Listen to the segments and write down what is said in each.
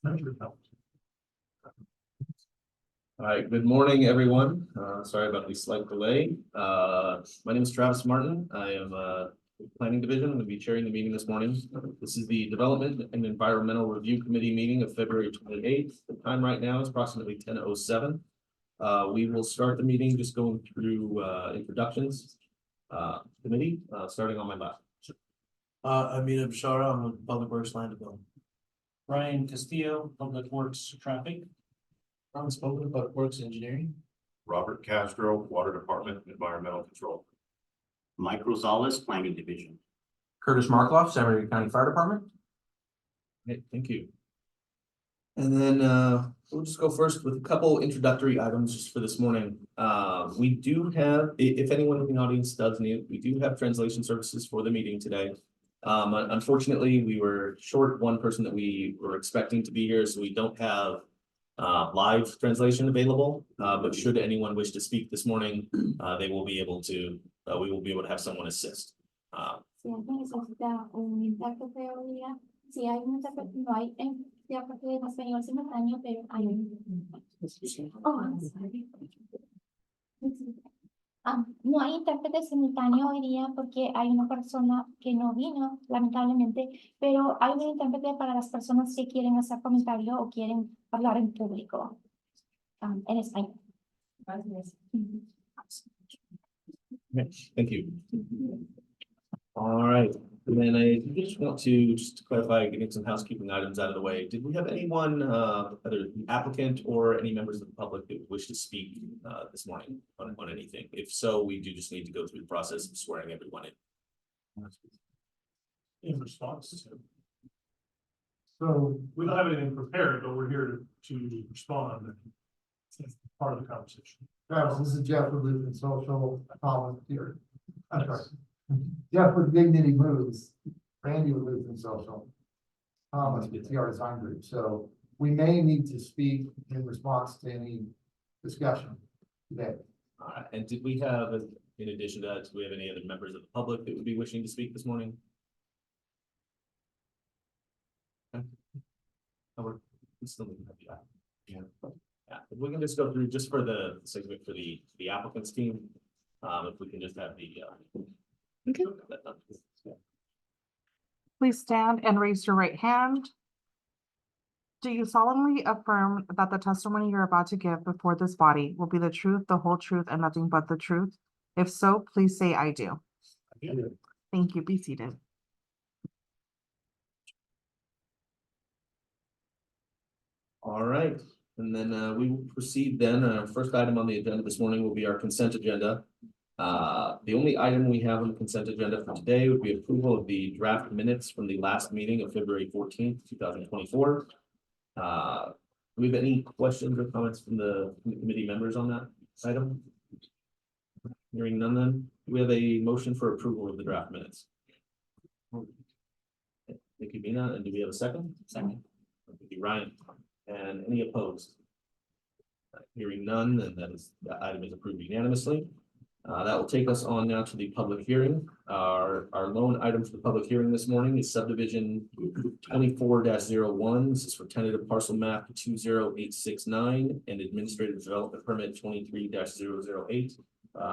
All right, good morning, everyone. Sorry about the slight delay. My name is Travis Martin. I am Planning Division. I'm going to be chairing the meeting this morning. This is the Development and Environmental Review Committee meeting of February 28th. The time right now is approximately 10:07. We will start the meeting just going through introductions. Committee, starting on my left. Amina Bashara, I'm with Public Works Land Development. Ryan Castillo, Public Works Traffic. Ron Spoken, Public Works Engineering. Robert Castro, Water Department, Environmental Control. Mike Rosales, Planning Division. Curtis Markloff, San Diego County Fire Department. Okay, thank you. And then we'll just go first with a couple introductory items just for this morning. We do have, if anyone in the audience does need, we do have translation services for the meeting today. Unfortunately, we were short one person that we were expecting to be here, so we don't have live translation available. But should anyone wish to speak this morning, they will be able to. We will be able to have someone assist. Si alguien necesita un intérprete hoy día, si hay un intérprete, no hay intérprete en español simultáneo, pero hay un. Oh, I'm sorry. No hay intérprete simultáneo hoy día porque hay una persona que no vino, lamentablemente, pero hay un intérprete para las personas que quieren hacer comentario o quieren hablar en público en español. Gracias. Thank you. All right, and then I just want to clarify, getting some housekeeping items out of the way. Did we have anyone, either the applicant or any members of the public that wish to speak this morning on anything? If so, we do just need to go through the process of swearing everyone in. In response to. So we don't have anything prepared, but we're here to respond. It's part of the conversation. Travis, this is Jeff with Lutheran Social Volunteer. I'm sorry. Jeff with Dignity Moves, Randy with Lutheran Social. It's our design group. So we may need to speak in response to any discussion today. And did we have, in addition to that, do we have any other members of the public that would be wishing to speak this morning? Okay. Oh, we still need to have that. Yeah, if we can just go through just for the segment for the applicants team. If we can just have the Okay. Please stand and raise your right hand. Do you solemnly affirm that the testimony you're about to give before this body will be the truth, the whole truth, and nothing but the truth? If so, please say I do. Thank you. Be seated. All right, and then we will proceed then. First item on the agenda this morning will be our consent agenda. The only item we have on the consent agenda for today would be approval of the draft minutes from the last meeting of February 14th, 2024. Do we have any questions or comments from the committee members on that item? Hearing none, then we have a motion for approval of the draft minutes. Thank you, Mina. And do we have a second? Second. Thank you, Ryan. And any opposed? Hearing none, then that item is approved unanimously. That will take us on now to the public hearing. Our lone item for the public hearing this morning is subdivision 24-01. This is for tentative parcel map 20869 and administrative development permit 23-008.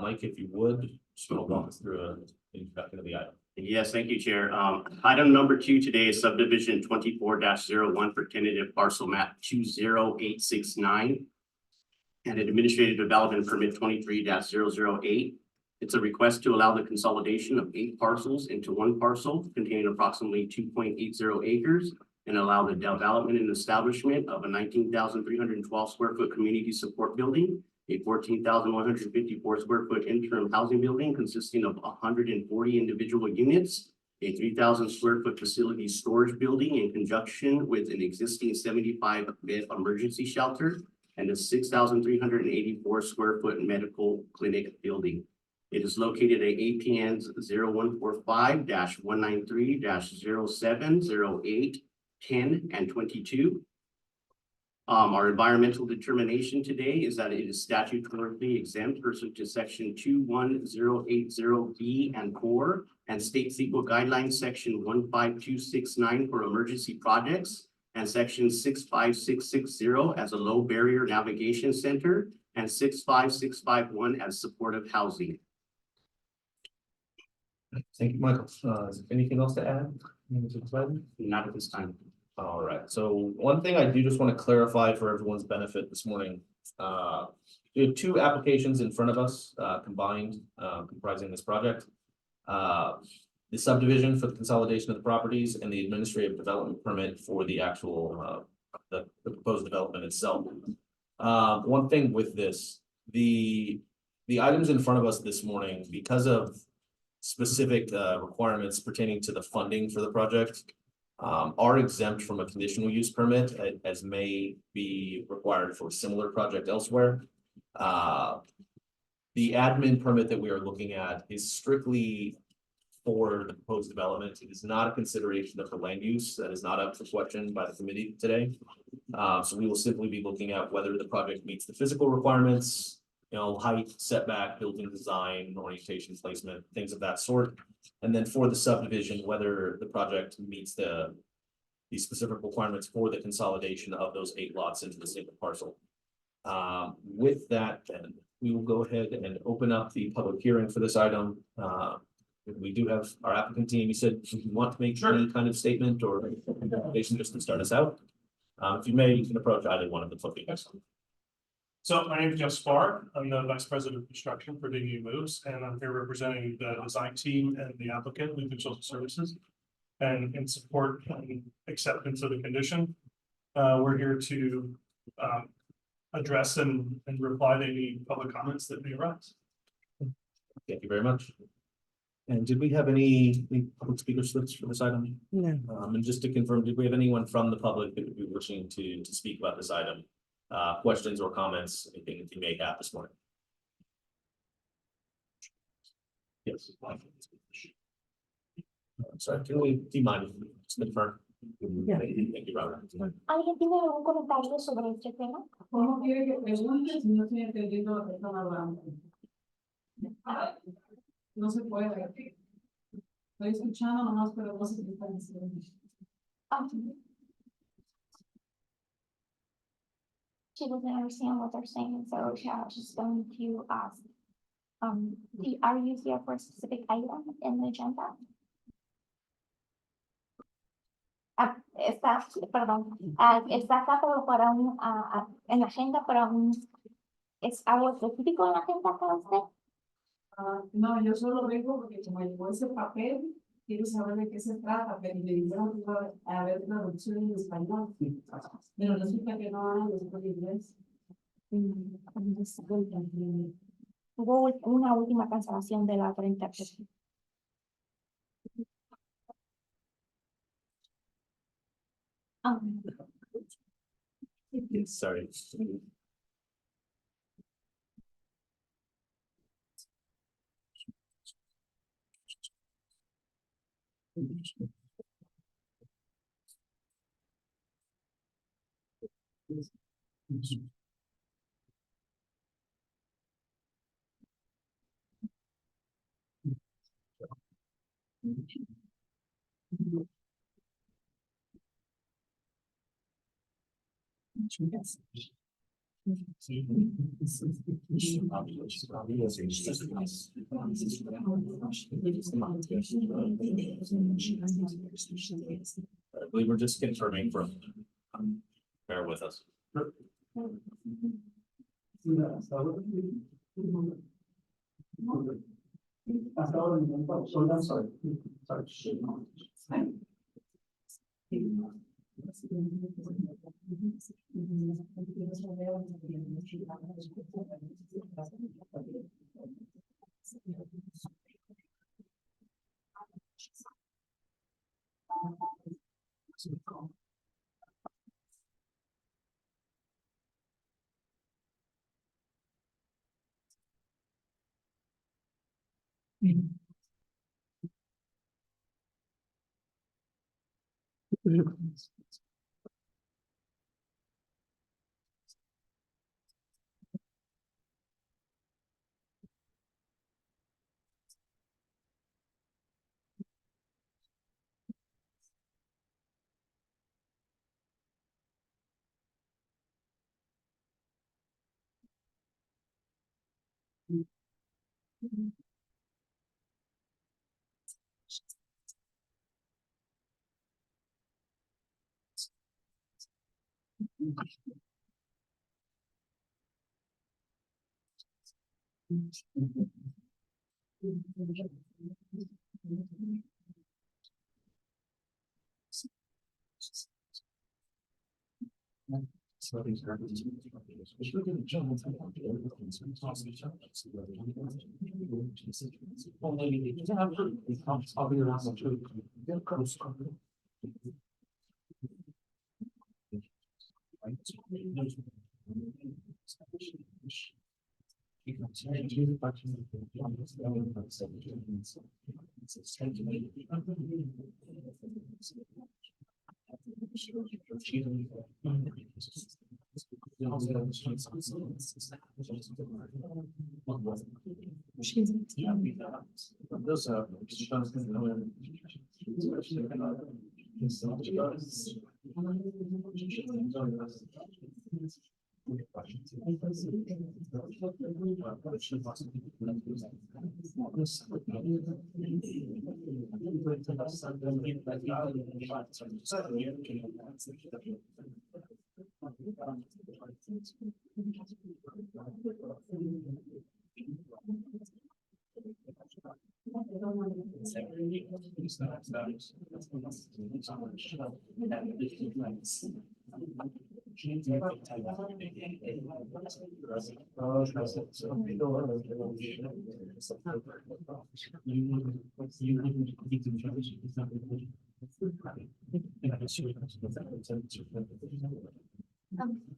Mike, if you would, just want to walk us through an introduction of the item. Yes, thank you, Chair. Item number 2 today is subdivision 24-01 for tentative parcel map 20869 and an administrative development permit 23-008. It's a request to allow the consolidation of 8 parcels into one parcel containing approximately 2.80 acres and allow the development and establishment of a 19,312 square foot community support building, a 14,154 square foot interim housing building consisting of 140 individual units, a 3,000 square foot facility storage building in conjunction with an existing 75 bed emergency shelter, and a 6,384 square foot medical clinic building. It is located at APNs 0145-193-0708, 10, and 22. Our environmental determination today is that it is statutorily exempt pursuant to section 21080B and 4 and state legal guidelines section 15269 for emergency projects. and section 65660 as a low barrier navigation center, and 65651 as supportive housing. Thank you, Michael. Is there anything else to add? Not at this time. All right, so one thing I do just want to clarify for everyone's benefit this morning. We have two applications in front of us, combined, comprising this project. The subdivision for the consolidation of the properties and the administrative development permit for the actual, the proposed development itself. One thing with this, the items in front of us this morning, because of specific requirements pertaining to the funding for the project, are exempt from a conditional use permit as may be required for a similar project elsewhere. The admin permit that we are looking at is strictly for the proposed development. It is not a consideration of the land use. That is not up for question by the committee today. So we will simply be looking at whether the project meets the physical requirements, height, setback, building design, orientation, placement, things of that sort. And then for the subdivision, whether the project meets the specific requirements for the consolidation of those 8 lots into the single parcel. With that, then we will go ahead and open up the public hearing for this item. We do have our applicant team. You said you want to make any kind of statement or presentation just to start us out. If you may, you can approach either one of the podiums. So my name is Jeff Spar. I'm the Vice President of Construction for Dignity Moves, and I'm here representing the design team and the applicant, Lutheran Social Services. And in support and acceptance of the condition, we're here to address and reply to any public comments that may arise. Thank you very much. And did we have any public speaker slips for this item? No. And just to confirm, did we have anyone from the public that would be wishing to speak about this item? Questions or comments, anything that you may have this morning? Yes. Sorry, do you mind if we just confirm? Thank you, Robert. ¿Alguien tiene algún comentario sobre este tema? ¿Cómo quiere que pregunte si no estoy entendiendo lo que están hablando? No se puede. Estoy escuchando nomás, pero no sé qué están diciendo. She doesn't understand what they're saying, so she's going to ask. Are you here for a specific item in the agenda? Está acá pero para en la agenda para ¿es algo específico en la agenda para usted? No, yo solo vengo porque como llegó ese papel, quiero saber de qué se trata, pero me dijeron que iba a haber traducción en español, pero resulta que no hay en inglés. Hubo una última cancelación de la otra intérprete. Sorry. I believe we're just confirming from, bear with us.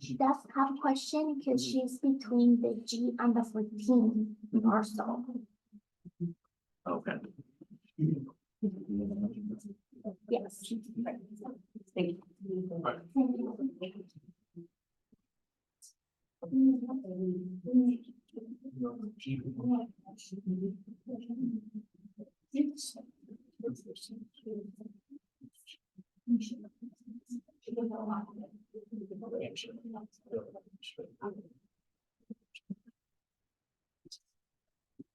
She does have a question because she's between the G and the 14 parcel. Okay. Yes. Thank you.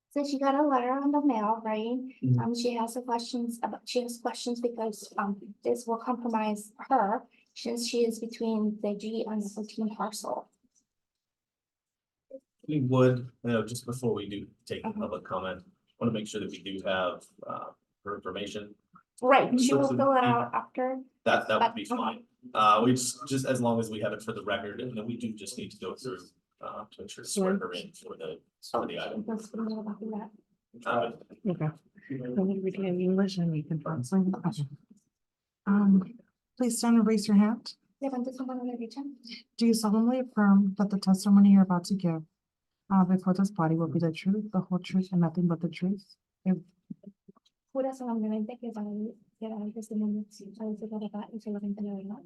So she got a letter on the mail, right? She has questions because this will compromise her since she is between the G and the 14 parcel. We would, just before we do take a public comment, want to make sure that we do have her information. Right, she will fill it out after. That would be fine. We just as long as we have it for the record, and then we do just need to go through to ensure to swear her in for the item. Let's forget about that. Okay. Can you read it in English and we can translate? Okay. Please stand and raise your hand. Levante su mano derecha. Do you solemnly affirm that the testimony you're about to give before this body will be the truth, the whole truth, and nothing but the truth? Jura solemnemente que va a dar el testimonio a decir la verdad y solamente la verdad.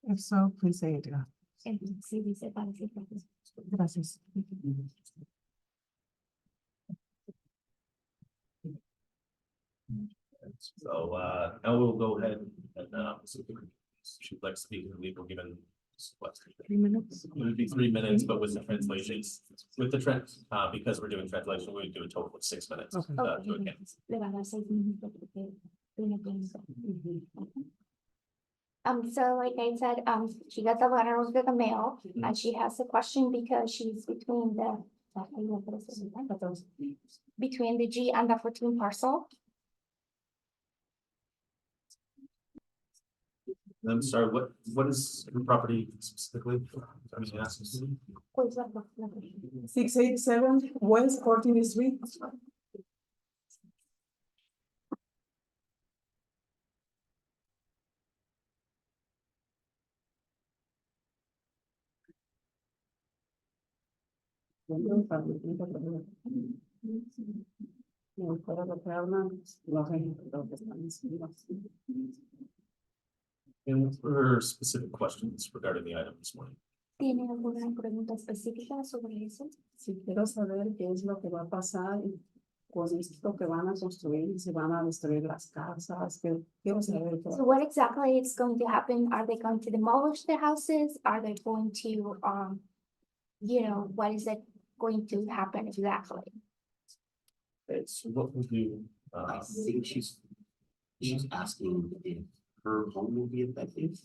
If so, please say it. Sí, dice para decir la verdad. Gracias. So now we'll go ahead and she'd like to speak, and we will given what, 3 minutes. it would be 3 minutes, but with the translations, because we're doing translation, we would do a total of 6 minutes. Okay. To again. Le va a dar 6 minutos porque tiene tiempo. So like I said, she got the letter over the mail and she has a question because she's between the G and the 14 parcel. I'm sorry, what is your property specifically? I mean, ask us. 687 West 14th Street. And what were her specific questions regarding the item this morning? ¿Tiene alguna pregunta específica sobre eso? Si quiero saber qué es lo que va a pasar con esto que van a construir, si van a destruir las casas, que quiero saber So todo. what exactly is going to happen? Are they going to demolish the houses? Are they going to, what is it? going to happen exactly. Okay, so what we'll do, I think she's asking if her home will be affected.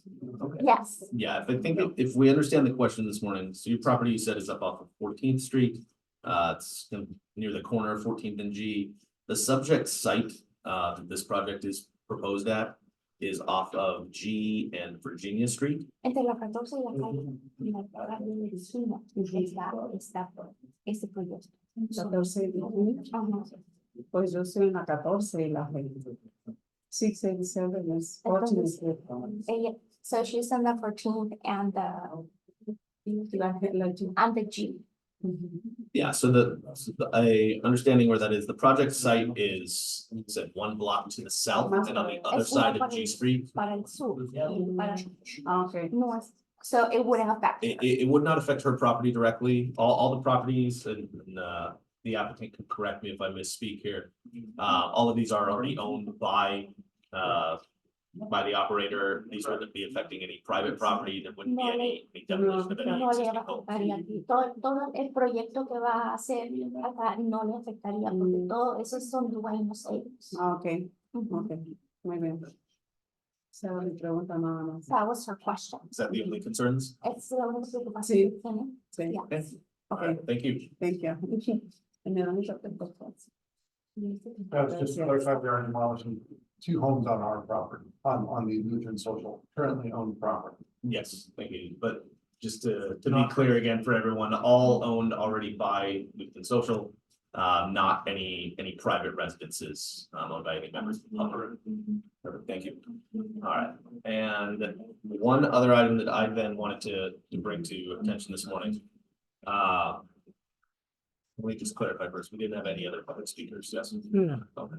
Yes, yeah, I think if we understand the question this morning, so your property you said is up off of 14th Street. It's near the corner of 14th and G. The subject site that this project is proposed at is off of G and Virginia Street. entre la 14 y la calle, y la calle de la esquina, está ese proyecto. 14 de junio. Ajá. Pues yo soy en la 14 y la 20. 687 is 14 Street. Ella, so she's on the 14th and the G. Yeah, so a understanding where that is, the project site is, said one block to the south and on the other Es side una of G Street. Para el sur, y para Okay. north, so it wouldn't affect. It would not affect her property directly. All the properties and the applicant can correct me if I misspeak here. All of these are already owned by the operator. These wouldn't be affecting any private property. There wouldn't be any demolition of any No le existing homes. afectaría aquí. Todo el proyecto que va a hacer acá no le afectaría porque todo esos son dueños ellos. Okay, okay, muy bien. Esa era mi pregunta nada más. That was her question. Is that the only concerns? Es la única preocupación Sí. que tiene. Sí, Yeah. Okay. All right, thank you. thank you. And then let me talk to the folks. Just to clarify, there are demolishing 2 homes on our property, on the Lutheran Social currently owned property. Yes, thank you. But just to be clear again for everyone, all owned already by Lutheran Social, not any private residences owned by any members of the public. Perfect, thank you. All right, and one other item that I then wanted to bring to attention this morning. Let me just clarify first, we didn't have any other public speakers, yes? Okay.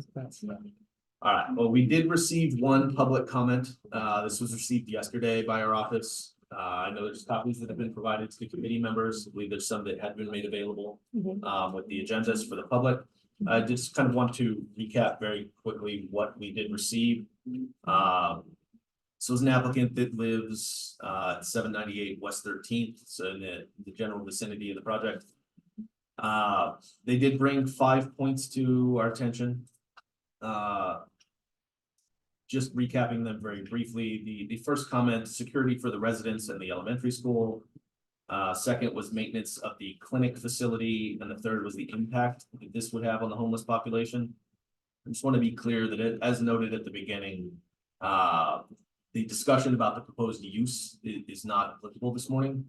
All right, well, we did receive one public comment. This was received yesterday by our office. I know there's copies that have been provided to the committee members. I believe there's some that had been made available with the agendas for the public. I just kind of want to recap very quickly what we did receive. So as an applicant that lives at 798 West 13th, so in the general vicinity of the project. They did bring 5 points to our attention. Just recapping them very briefly, the first comment, security for the residents and the elementary school. Second was maintenance of the clinic facility, and the third was the impact that this would have on the homeless population. I just want to be clear that as noted at the beginning, the discussion about the proposed use is not applicable this morning.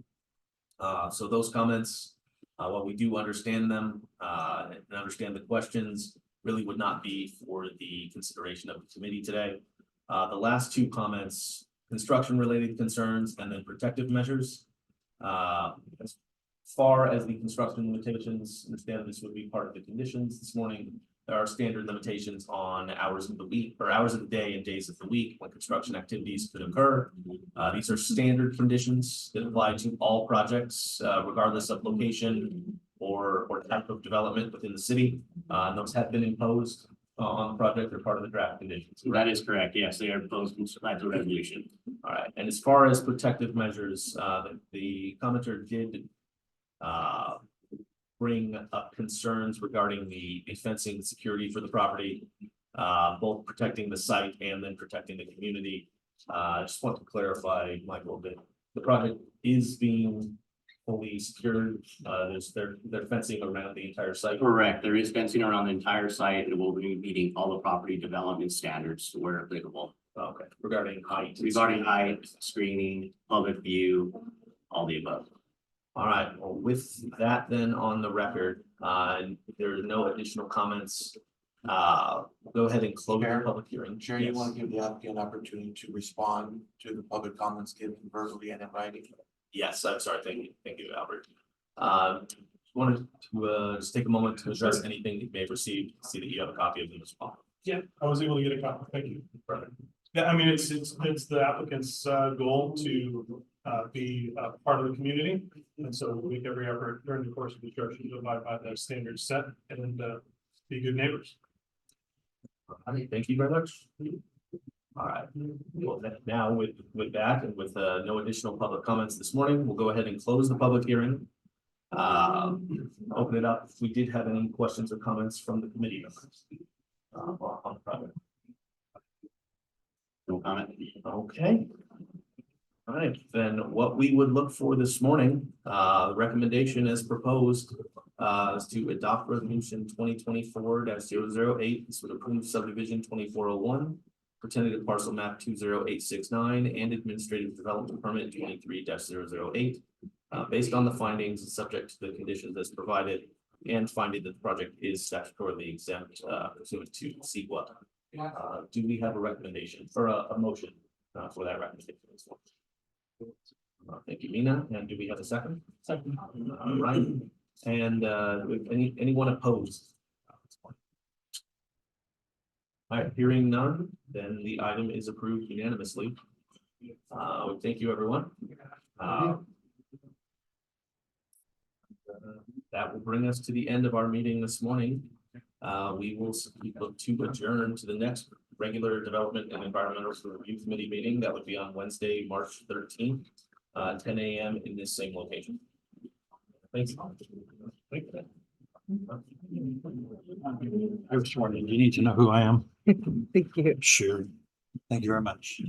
So those comments, while we do understand them, and understand the questions, really would not be for the consideration of the committee today. The last 2 comments, construction related concerns and then protective measures. As far as the construction limitations, understand this would be part of the conditions this morning. There are standard limitations on hours of the week or hours of the day and days of the week when construction activities could occur. These are standard conditions that apply to all projects, regardless of location or type of development within the city. And those have been imposed on the project or part of the draft conditions. That is correct. Yes, they are proposed by the resolution. All right, and as far as protective measures, the commenter did bring up concerns regarding the fencing security for the property, both protecting the site and then protecting the community. I just want to clarify, Michael, that the project is being fully secured. They're fencing around the entire site. Correct. There is fencing around the entire site and will be meeting all the property development standards where applicable. Okay, regarding height. Regarding height, screening, public view, all the above. All right, well, with that then on the record, and there are no additional comments. Go ahead and close the Chair? public hearing. Chair, you Yes. want to give the applicant an opportunity to respond to the public comments given verbally and in writing? Yes, I'm sorry, thank you, Albert. Wanted to just take a moment to address anything you may have received, see that you have a copy of them as well. Yeah, I was able to get a copy. Thank you. Perfect. Yeah, I mean, it's the applicant's goal to be part of the community. And so we'll make every effort during the course of construction to abide by the standards set and be good neighbors. All right, thank you very much. All right, well, now with that and with no additional public comments this morning, we'll go ahead and close the public hearing. Open it up. If we did have any questions or comments from the committee members. On the project. No comment. Okay. All right, then what we would look for this morning, recommendation as proposed, is to adopt resolution 2024-008. This would approve subdivision 2401 for tentative parcel map 20869 and administrative development permit 23-008. Based on the findings and subject to the conditions as provided and finding that the project is statutorily exempt pursuant to CEQA. Do we have a recommendation or a motion for that recommendation? Thank you, Mina. And do we have a second? Second. Right. And anyone opposed? All right, hearing none, then the item is approved unanimously. Thank you, everyone. That will bring us to the end of our meeting this morning. We will look to adjourn to the next regular Development and Environmental Review Committee meeting. That would be on Wednesday, March 13th, 10 a.m. in this same location. Thanks. You're sworn in. You need to know who I am. Thank you. Sure. Thank you very much.